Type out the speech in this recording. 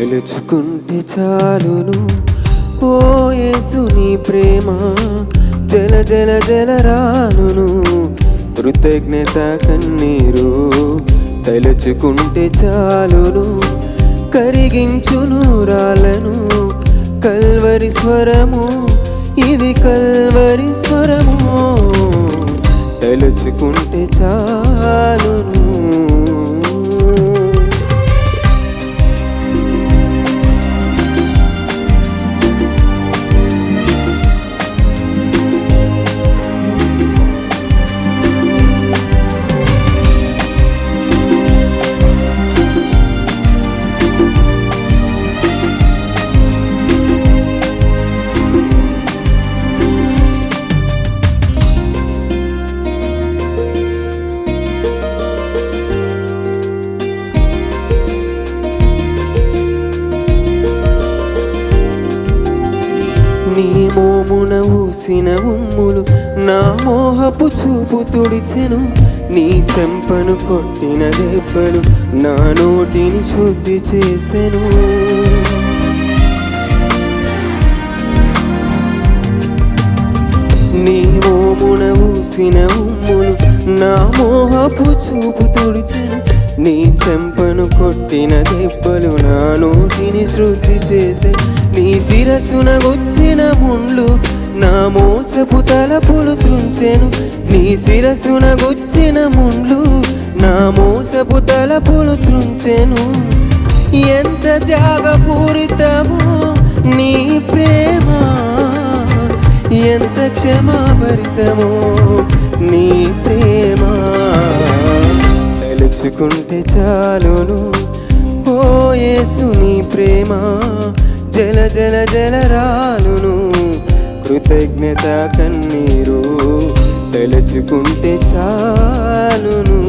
తలుచుకుంటే చాలును ఓ యేసు నీ ప్రేమ జల జల జల రాలును కృతజ్ఞత కన్నీరు తలుచుకుంటే చాలును కరిగించును రాలను కల్వరి స్వరము ఇది కల్వరి స్వరము తలుచుకుంటే చాలును నీ మోమున ఊసిన ఉమ్ములు నా మోహపు చూపు తుడిచెను నీ చెంపను కొట్టిన దెబ్బలు నా నోటిని శుద్ధి చేసెను నీ మోమున ఊసిన ఉమ్ములు నా మోహపు చూపు తుడిచెను నీ చెంపను కొట్టిన దెబ్బలు నా నోటిని శుద్ధి చేసే నీ శిరసున గుచ్చిన ముండ్లు నా మోసపు తలపులు త్రుంచెను నీ శిరసున గుచ్చిన ముండ్లు నా మోసపు తలపులు త్రుంచెను ఎంత త్యాగపూరితమో నీ ప్రేమ ఎంత క్షమాభరితమో నీ ప్రేమ తలుచుకుంటే చాలును ఓ యేసు నీ ప్రేమ జల జల జల రాలును కృతజ్ఞత కన్నీరు తలుచుకుంటే చాలును